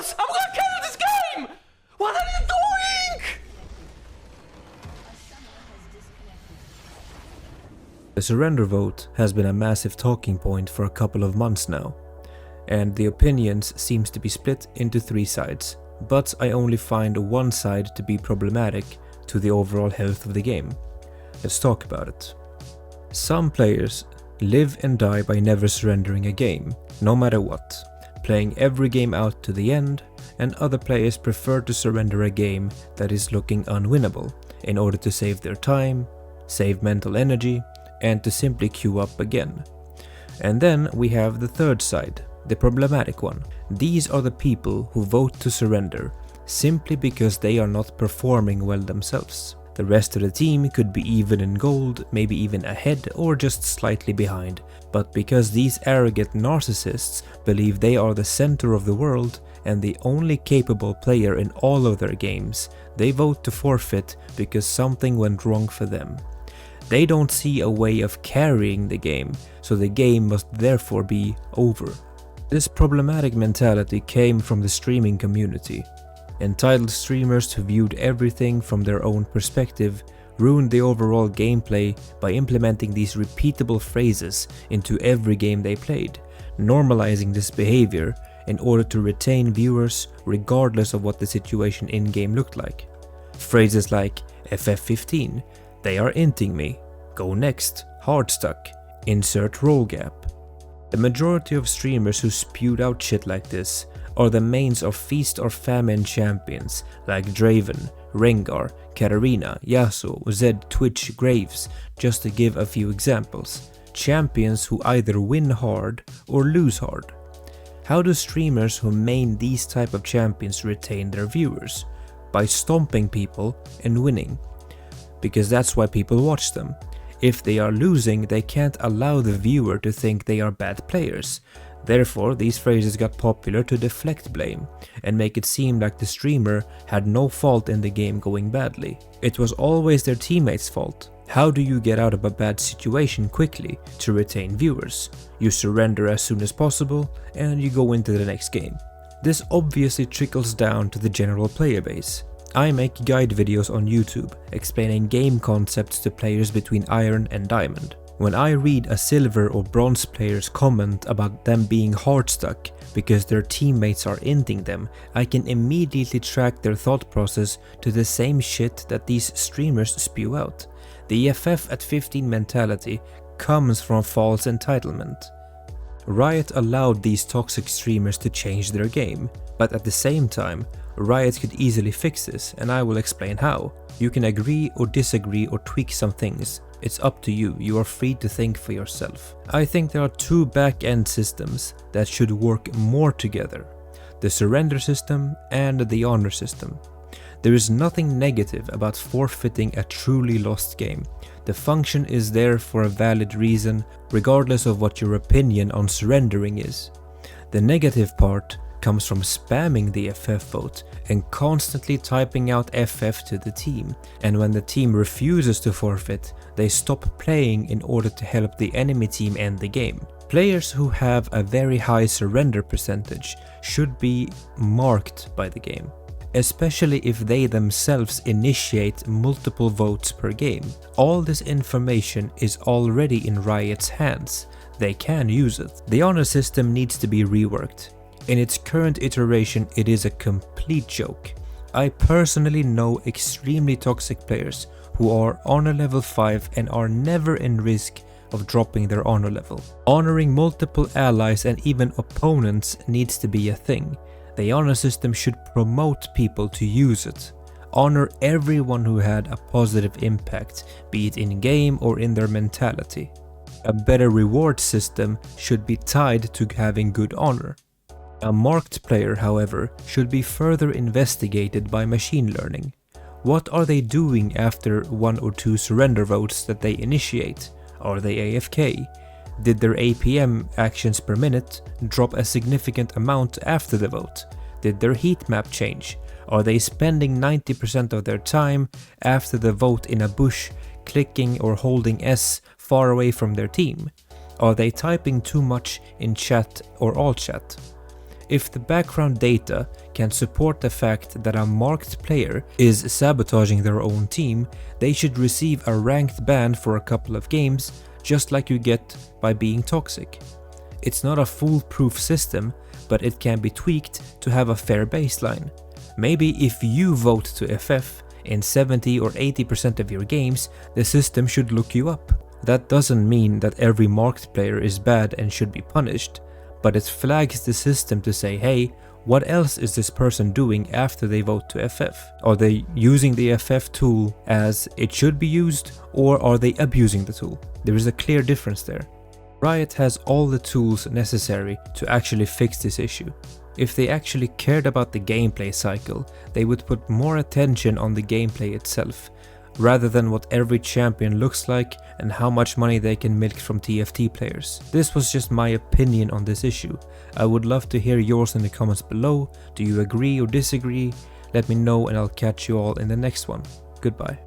else! I'm gonna kill this game! What are you doing? The surrender vote has been a massive talking point for a couple of months now, and the opinions seems to be split into 3 sides, but I only find one side to be problematic to the overall health of the game. Let's talk about it. Some players live and die by never surrendering a game, no matter what, playing every game out to the end, and other players prefer to surrender a game that is looking unwinnable in order to save their time, save mental energy, and to simply queue up again. And then we have the third side, the problematic one. These are the people who vote to surrender simply because they are not performing well themselves. The rest of the team could be even in gold, maybe even ahead or just slightly behind, but because these arrogant narcissists believe they are the center of the world and the only capable player in all of their games, they vote to forfeit because something went wrong for them. They don't see a way of carrying the game, so the game must therefore be over. This problematic mentality came from the streaming community. Entitled streamers who viewed everything from their own perspective ruined the overall gameplay by implementing these repeatable phrases into every game they played, normalizing this behavior in order to retain viewers regardless of what the situation in-game looked like. Phrases like FF15, they are inting me, go next, hard stuck, insert roll gap. The majority of streamers who spewed out shit like this are the mains of Feast or Famine champions like Draven, Rengar, Katarina, Yasuo, Zed, Twitch, Graves, just to give a few examples. Champions who either win hard or lose hard. How do streamers who main these type of champions retain their viewers? By stomping people and winning. Because that's why people watch them. If they are losing, they can't allow the viewer to think they are bad players. Therefore, these phrases got popular to deflect blame and make it seem like the streamer had no fault in the game going badly. It was always their teammates' fault. How do you get out of a bad situation quickly to retain viewers? You surrender as soon as possible and you go into the next game. This obviously trickles down to the general player base. I make guide videos on YouTube explaining game concepts to players between Iron and Diamond. When I read a Silver or Bronze player's comment about them being hard stuck because their teammates are inting them, I can immediately track their thought process to the same shit that these streamers spew out. The FF at 15 mentality comes from false entitlement. Riot allowed these toxic streamers to change their game, but at the same time, Riot could easily fix this, and I will explain how. You can agree or disagree or tweak some things. It's up to you, you are free to think for yourself. I think there are 2 back-end systems that should work more together. The surrender system and the honor system. There is nothing negative about forfeiting a truly lost game. The function is there for a valid reason, regardless of what your opinion on surrendering is. The negative part comes from spamming the FF vote and constantly typing out FF to the team, and when the team refuses to forfeit, they stop playing in order to help the enemy team end the game. Players who have a very high surrender percentage should be marked by the game, especially if they themselves initiate multiple votes per game. All this information is already in Riot's hands. They can use it. The honor system needs to be reworked. In its current iteration, it is a complete joke. I personally know extremely toxic players who are honor level 5 and are never in risk of dropping their honor level. Honoring multiple allies and even opponents needs to be a thing. The honor system should promote people to use it. Honor everyone who had a positive impact, be it in game or in their mentality. A better reward system should be tied to having good honor. A marked player, however, should be further investigated by machine learning. What are they doing after 1 or 2 surrender votes that they initiate? Are they AFK? Did their APM actions per minute drop a significant amount after the vote? Did their heat map change? Are they spending 90% of their time after the vote in a bush, clicking or holding S far away from their team? Are they typing too much in chat or alt chat? If the background data can support the fact that a marked player is sabotaging their own team, they should receive a ranked ban for a couple of games, just like you get by being toxic. It's not a foolproof system, but it can be tweaked to have a fair baseline. Maybe if you vote to FF in 70 or 80% of your games, the system should look you up. That doesn't mean that every marked player is bad and should be punished, but it flags the system to say, hey, what else is this person doing after they vote to FF? Are they using the FF tool as it should be used, or are they abusing the tool? There is a clear difference there. Riot has all the tools necessary to actually fix this issue. If they actually cared about the gameplay cycle, they would put more attention on the gameplay itself, rather than what every champion looks like and how much money they can milk from TFT players. This was just my opinion on this issue. I would love to hear yours in the comments below. Do you agree or disagree? Let me know and I'll catch you all in the next one. Goodbye.